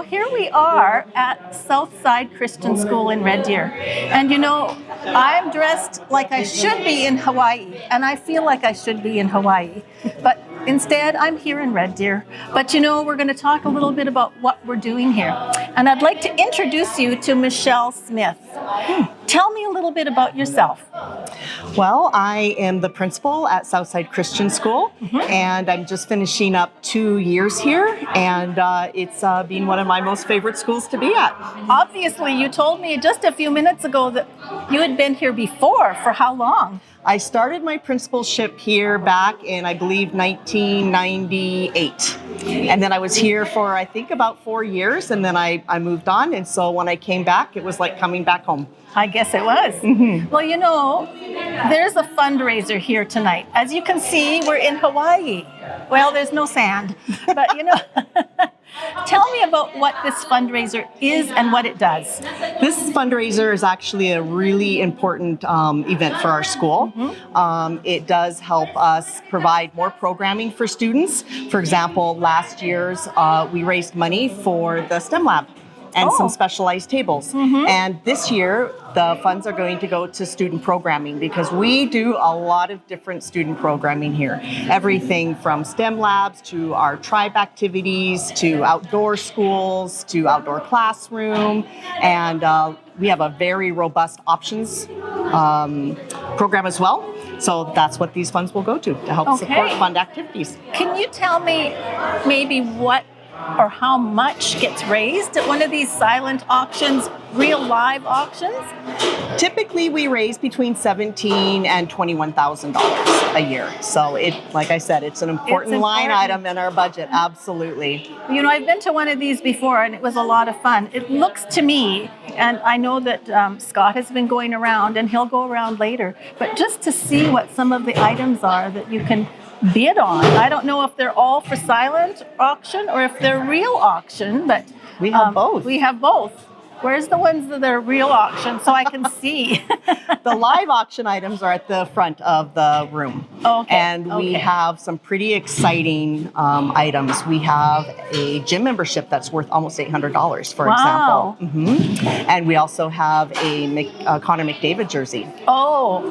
here we are at Southside Christian School in Red Deer. And you know, I'm dressed like I should be in Hawaii, and I feel like I should be in Hawaii. But instead, I'm here in Red Deer. But you know, we're going to talk a little bit about what we're doing here. And I'd like to introduce you to Michelle Smith. Tell me a little bit about yourself. Well, I am the principal at Southside Christian School, and I'm just finishing up 2 years here, and it's been one of my most favorite schools to be at. Obviously, you told me just a few minutes ago that you had been here before. For how long? I started my principalship here back in, I believe, 1998. And then I was here for, I think, about 4 years, and then I moved on. And so when I came back, it was like coming back home. I guess it was. Well, you know, there's a fundraiser here tonight. As you can see, we're in Hawaii. Well, there's no sand, but you know, tell me about what this fundraiser is and what it does. This fundraiser is actually a really important event for our school. It does help us provide more programming for students. For example, last year's we raised money for the STEM lab and some specialized tables. And this year, the funds are going to go to student programming because we do a lot of different student programming here. Everything from STEM labs to our tribe activities to outdoor schools to outdoor classroom. And we have a very robust options program as well. So that's what these funds will go to help support fund activities. Can you tell me maybe what or how much gets raised at one of these silent auctions, real live auctions? Typically, we raise between $17,000 and $21,000 a year. So it, like I said, it's an important line item in our budget. Absolutely. You know, I've been to one of these before, and it was a lot of fun. It looks to me, and I know that Scott has been going around, and he'll go around later, but just to see what some of the items are that you can bid on. I don't know if they're all for silent auction or if they're real auction, but we have both. We have both. Where's the ones that are real auction so I can see? The live auction items are at the front of the room. And we have some pretty exciting items. We have a gym membership that's worth almost $800, for example. And we also have a Connor McDavid jersey.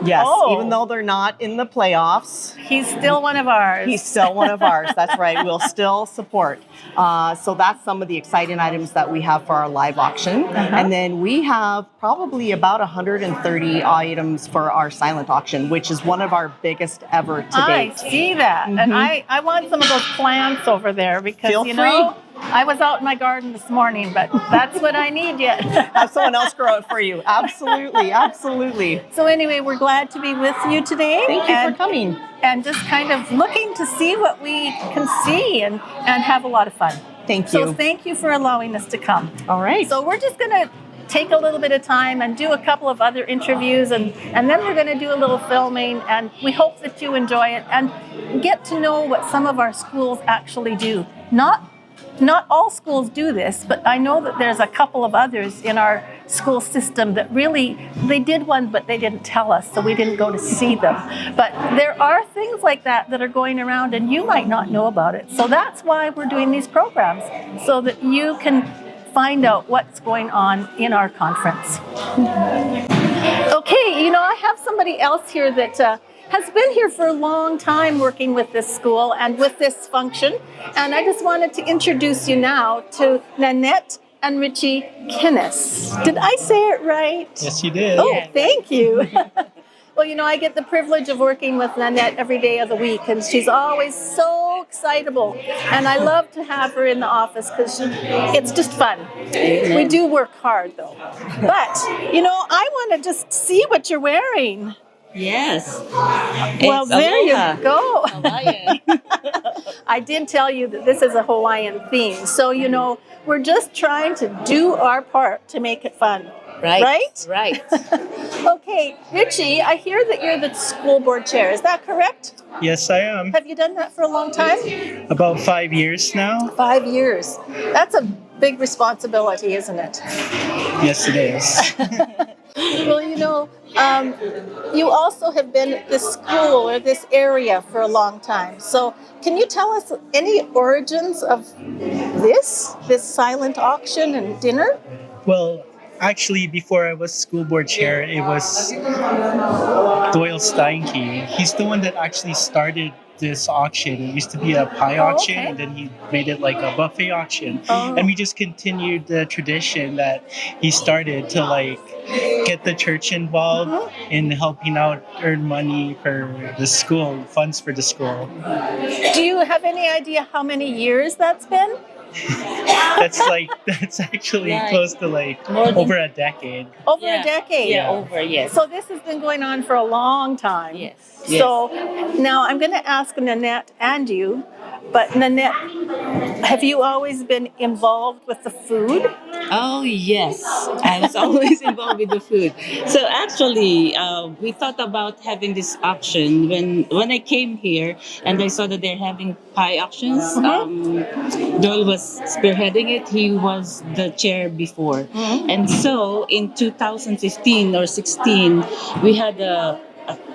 Yes, even though they're not in the playoffs. He's still one of ours. He's still one of ours. That's right. We'll still support. So that's some of the exciting items that we have for our live auction. And then we have probably about 130 items for our silent auction, which is one of our biggest ever to date. I see that. And I want some of those plants over there because, you know, I was out in my garden this morning, but that's what I need yet. Have someone else grow it for you. Absolutely, absolutely. So anyway, we're glad to be with you today. Thank you for coming. And just kind of looking to see what we can see and have a lot of fun. Thank you. So thank you for allowing us to come. All right. So we're just going to take a little bit of time and do a couple of other interviews, and then we're going to do a little filming, and we hope that you enjoy it and get to know what some of our schools actually do. Not all schools do this, but I know that there's a couple of others in our school system that really, they did one, but they didn't tell us, so we didn't go to see them. But there are things like that that are going around, and you might not know about it. So that's why we're doing these programs, so that you can find out what's going on in our conference. Okay, you know, I have somebody else here that has been here for a long time working with this school and with this function. And I just wanted to introduce you now to Nanette and Richie Kinnis. Did I say it right? Yes, you did. Oh, thank you. Well, you know, I get the privilege of working with Nanette every day of the week, and she's always so excitable. And I love to have her in the office because it's just fun. We do work hard, though. But, you know, I want to just see what you're wearing. Yes. Well, there you go. I did tell you that this is a Hawaiian theme. So, you know, we're just trying to do our part to make it fun. Right? Right. Okay, Richie, I hear that you're the school board chair. Is that correct? Yes, I am. Have you done that for a long time? About 5 years now. 5 years. That's a big responsibility, isn't it? Yes, it is. Well, you know, you also have been at this school or this area for a long time. So can you tell us any origins of this silent auction and dinner? Well, actually, before I was school board chair, it was Doyle Steinke. He's the one that actually started this auction. It used to be a pie auction, okay. and then he made it like a buffet auction. Oh. And we just continued the tradition that he started to like get the church involved in helping out earn money for the school, funds for the school. Do you have any idea how many years that's been? That's actually Like, close to like more than- over a decade. Over a decade? Yeah, over, yes. So this has been going on for a long time. Yes. So now I'm going to ask Nanette and you, but Nanette, have you always been involved with the food? Oh, yes. I was always involved with the food. So actually, we thought about having this auction when I came here and I saw that they're having pie auctions. Doyle was spearheading it. He was the chair before. And so in 2015 or 16, we had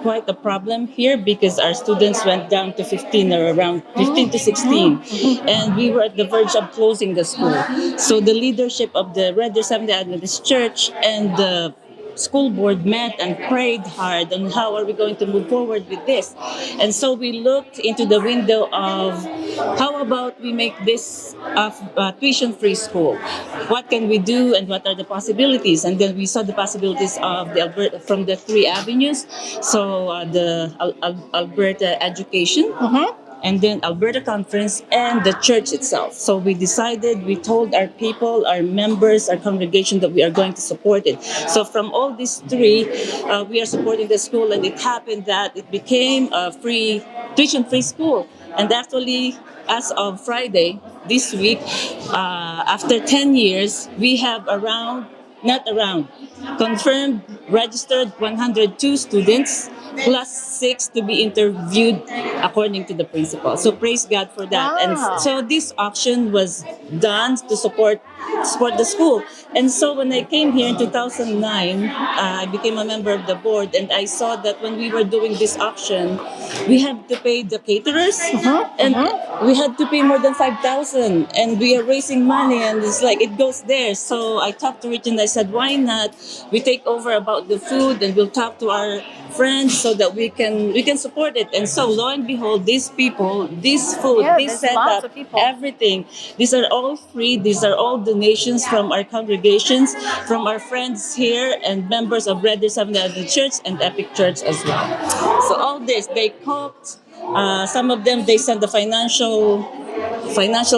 quite a problem here because our students went down to 15 or around 15 to 16, and we were at the verge of closing the school. So the leadership of the Red Deer Seventh-day Adventist Church and the school board met and prayed hard on how are we going to move forward with this. And so we looked into the window of how about we make this a tuition-free school? What can we do and what are the possibilities? And then we saw the possibilities of the Alberta from the three avenues. So the Alberta Education, and then Alberta Conference and the church itself. So we decided, we told our people, our members, our congregation that we are going to support it. So from all these three, we are supporting the school, and it happened that it became a tuition-free school. And actually, as of Friday this week, after 10 years, we have confirmed, registered 102 students, plus 6 to be interviewed according to the principal. So praise God for that. Wow. And so this auction was done to support the school. And so when I came here in 2009, I became a member of the board, and I saw that when we were doing this auction, we had to pay the caterers, and we had to pay more than 5,000, and we are raising money, and it's like it goes there. So I talked to Rich and I said, why not we take over about the food, and we'll talk to our friends so that we can support it. And so lo and behold, these people, this food, this there's lots setup, of people. everything, these are all free. These are all donations from our congregations, from our friends here, and members of Red Deer Seventh-day Adventist Church and Epic Church as well. So all this, they cooked. Some of them, they sent the financial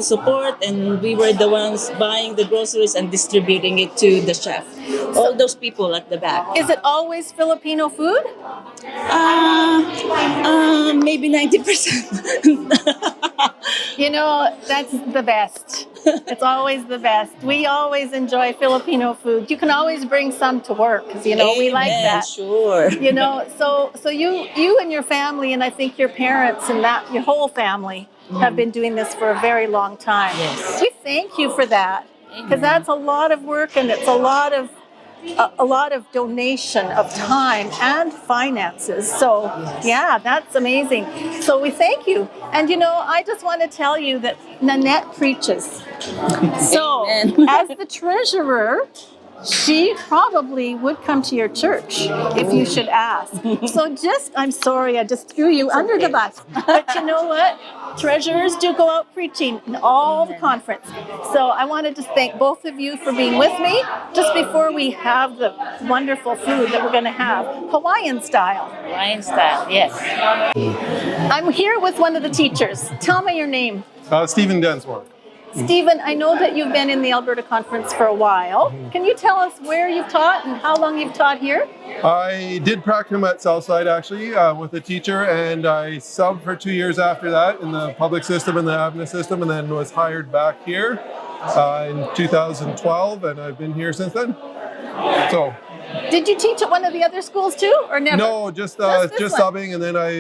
support, and we were the ones buying the groceries and distributing it to the chef. All those people at the back. Is it always Filipino food? Maybe 90%. You know, that's the best. It's always the best. We always enjoy Filipino food. You can always bring some to work because, you know, we like Amen, that. Sure. You know, so you and your family, and I think your parents and that your whole family have been doing this for a very long time. Yes. We thank you for that because that's a lot of work, and it's a lot of donation of time and finances. So yeah, that's amazing. So we thank you. And you know, I just want to tell you that Nanette preaches. So Amen. as the treasurer, she probably would come to your church if you should ask. So I'm sorry, I just threw you under the bus. But you know what? Treasurers do go out preaching in all the conference. So I wanted to thank both of you for being with me just before we have the wonderful food that we're going to have, Hawaiian style. Hawaiian style, yes. I'm here with one of the teachers. Tell me your name. Stephen Densmore. Stephen, I know that you've been in the Alberta Conference for a while. Can you tell us where you've taught and how long you've taught here? I did practicum at Southside actually with a teacher, and I subbed for 2 years after that in the public system and the Adventist system, and then was hired back here in 2012, and I've been here since then. So. Did you teach at one of the other schools too, or never? No, just this subbing, and then I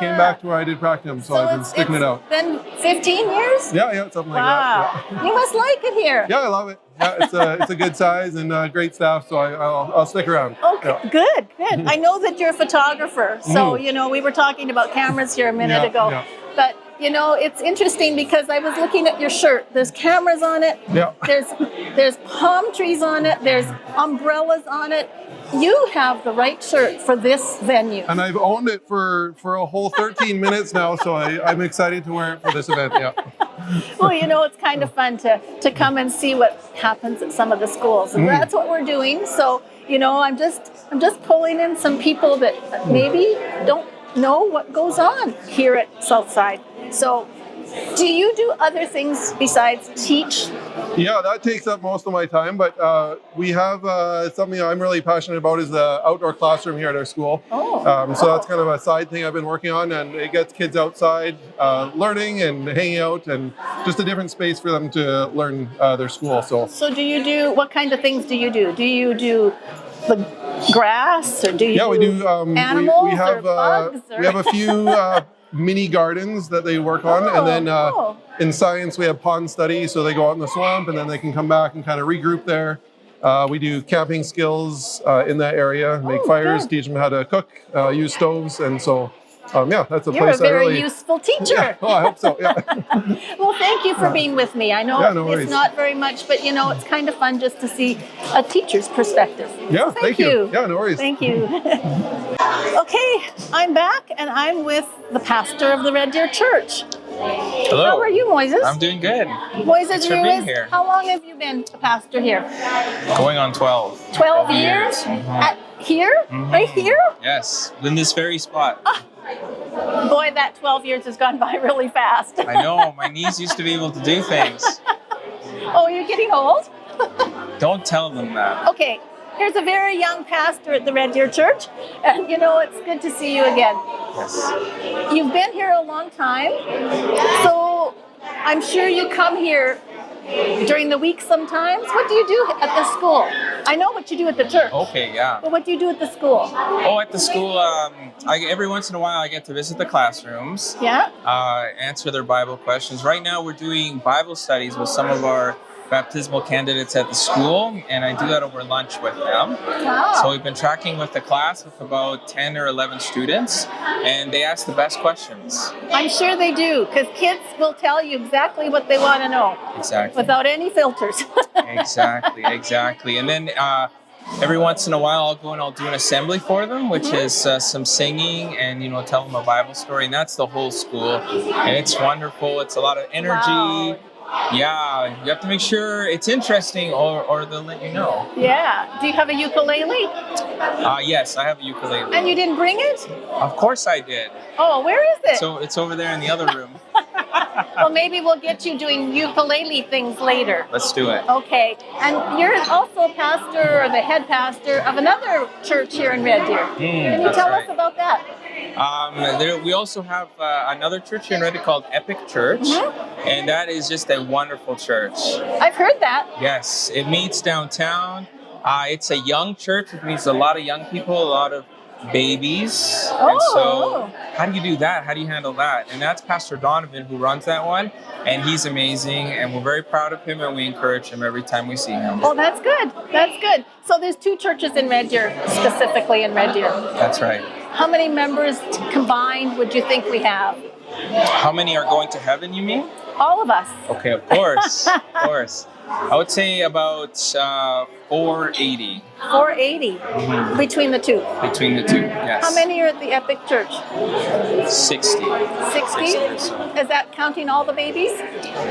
came back to where I did practicum, so I've been sticking it out. It's been 15 years? Yeah, something like wow. that. Yeah. You must like it here. Yeah, I love it. Yeah, it's a good size and great staff, so I'll stick around. Okay, Yeah. good. I know that you're a photographer, so you know we were talking about cameras here a minute ago. Yeah. But you know, it's interesting because I was looking at your shirt. There's cameras on it. Yeah. There's palm trees on it. There's umbrellas on it. You have the right shirt for this venue. And I've owned it for a whole 13 minutes now, so I'm excited to wear it for this event. Yeah. Well, you know, it's kind of fun to come and see what happens at some of the schools, and that's what we're doing. So, you know, I'm just pulling in some people that maybe don't know what goes on here at Southside. So, do you do other things besides teach? Yeah, that takes up most of my time, but we have something I'm really passionate about is the outdoor classroom here at our school. So that's kind of a side thing I've been working on, and it gets kids outside learning and hanging out, and just a different space for them to learn their school. So What kind of things do you do? Do you do the grass, or do you we do animals we have or bugs? we have a few mini gardens that they work on, and then in science we have pond study, so they go out in the swamp and then they can come back and kind of regroup there. We do camping skills in that area, make fires, good. teach them how to cook, use stoves, and so that's a You're place a very I really useful teacher. Yeah, I hope so. Yeah. Well, thank you for being with me. I know no worries. it's not very much, but you know, it's kind of fun just to see a teacher's perspective. Yeah, So thank you. Yeah, no worries. Thank you. Okay, I'm back and I'm with the pastor of the Red Deer Church. Hello. How are you, Moises? I'm doing good. Moises, Thanks for being here. how long have you been a pastor here? Going on 12. 12 years? At here? Right here? Yes, in this very spot. Boy, that 12 years has gone by really fast. I know, my knees used to be able to do things. Oh, you're getting old? Don't tell them that. Okay, here's a very young pastor at the Red Deer Church, and you know, it's good to see you again. Yes. You've been here a long time, so I'm sure you come here during the week sometimes. What do you do at the school? I know what you do at the church. Okay, yeah. But what do you do at the school? Oh, at the school, every once in a while I get to visit the classrooms, Yeah? answer their Bible questions. Right now we're doing Bible studies with some of our baptismal candidates at the school, and I do that over lunch with them. Wow. So we've been tracking with the class with about 10 or 11 students, and they ask the best questions. I'm sure they do, because kids will tell you exactly what they want to know Exactly. without any filters. Exactly. And then every once in a while I'll go and I'll do an assembly for them, which is some singing and, you know, tell them a Bible story, and that's the whole school. And it's wonderful. It's a lot of energy. Wow. Yeah, you have to make sure it's interesting or they'll let you know. Yeah. Do you have a ukulele? Yes, I have a ukulele. And you didn't bring it? Of course I did. Oh, where is it? So it's over there in the other room. Well, maybe we'll get you doing ukulele things later. Let's do it. Okay. And you're also pastor or the head pastor of another church here in Red Deer. Can you that's tell right. us about that? We also have another church here in Red Deer called Epic Church, and that is just a wonderful church. I've heard that. Yes, it meets downtown. It's a young church, which means a lot of young people, a lot of babies. And so how do you do that? How do you handle that? And that's Pastor Donovan who runs that one, and he's amazing, and we're very proud of him, and we encourage him every time we see him. Oh, that's good. That's good. So there's 2 churches in Red Deer, specifically in Red Deer. That's right. How many members combined would you think we have? How many are going to heaven, you mean? All of us. Okay, of course. Of course. I would say about 480 480 between the 2. between the two, yes. How many are at the Epic Church? 60. 60? or so. Is that counting all the babies?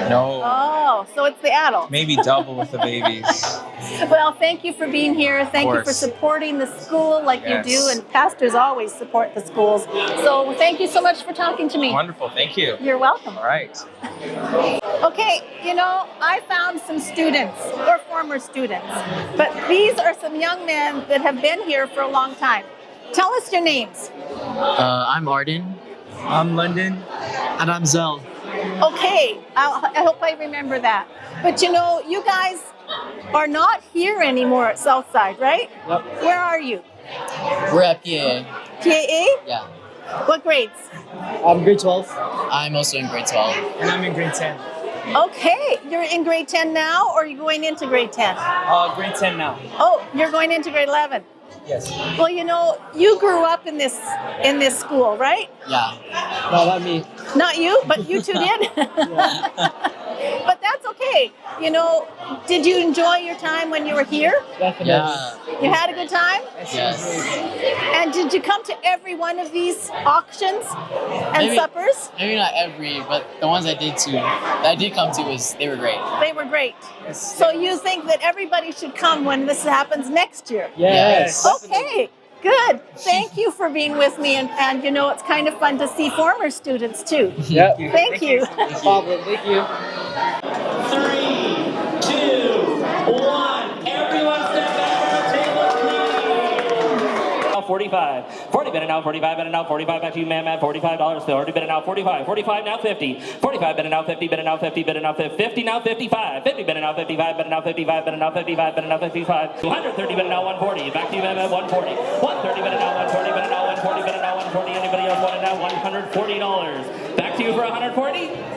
No, Oh, so it's the adults. maybe double with the babies. Well, thank you for being here. Thank you for course. supporting the school like Yes. you do, and pastors always support the schools. So thank you so much for talking to me. Wonderful, thank you. You're welcome. All right. Okay, you know, I found some students, or former students, but these are some young men that have been here for a long time. Tell us your names. I'm Arden. I'm London. And I'm Zell. Okay, I hope I remember that. But you know, you guys are not here anymore at Southside, right? Yep. Where are you? We're at PAA. PAA? Yeah. What grades? I'm grade 12. I'm also in grade 12. And I'm in grade 10. Okay, you're in grade 10 now, or you're going into grade 10? Grade 10 now. Oh, you're going into grade 11. Yes. Well, you know, you grew up in this school, right? Yeah. No, not me. Not you, but you two did. But that's okay. You know, did you enjoy your time when you were here? Definitely. Yeah. You had a good time? Yes. And did you come to every one of these auctions and Maybe- suppers? Maybe not every, but the ones I did come to they were great. They were great. So you think that everybody should come when this happens next year? Yes. Okay, good. Thank you for being with me. And you know, it's kind of fun to see former students too. Yep. Thank you. No problem. Thank you. 3, 2, 1. Everyone step back from our table, please. 45. 40 bid now, 45 bid now, 45 back to you, man, $45. 40 bid now, 45. 45 now, 50. 45 bid now, 50 bid now, 50 bid now, 50 now, 55. 50 bid now, 55 bid now, 55 bid now, 55 bid now, 55. 230 bid now, 140. Back to you, man, 140. 130 bid now, 140 bid now, 140 bid now, 140. Anybody else want it now? $140. Back to you for 140.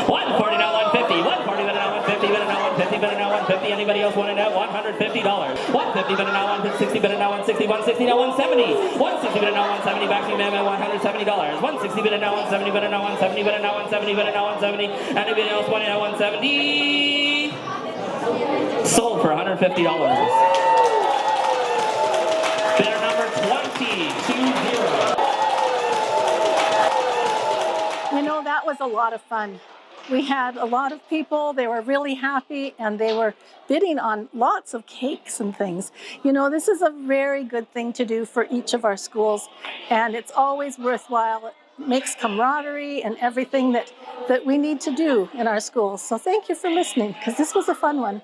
140 now, 150. 140 bid now, 150 bid now, 150 bid now, 150. Anybody else want it now? $150. 150 bid now, 160 bid now, 160. 160 now, 170. 160 bid now, 170. Back to you, man, $170. 160 bid now, 170 bid now, 170 bid now, 170 bid now, 170. Anybody else want it now? 170. Sold for $150. Bidder number 20. You know, that was a lot of fun. We had a lot of people, they were really happy, and they were bidding on lots of cakes and things. You know, this is a very good thing to do for each of our schools, and it's always worthwhile. It makes camaraderie and everything that we need to do in our schools. So thank you for listening, because this was a fun one.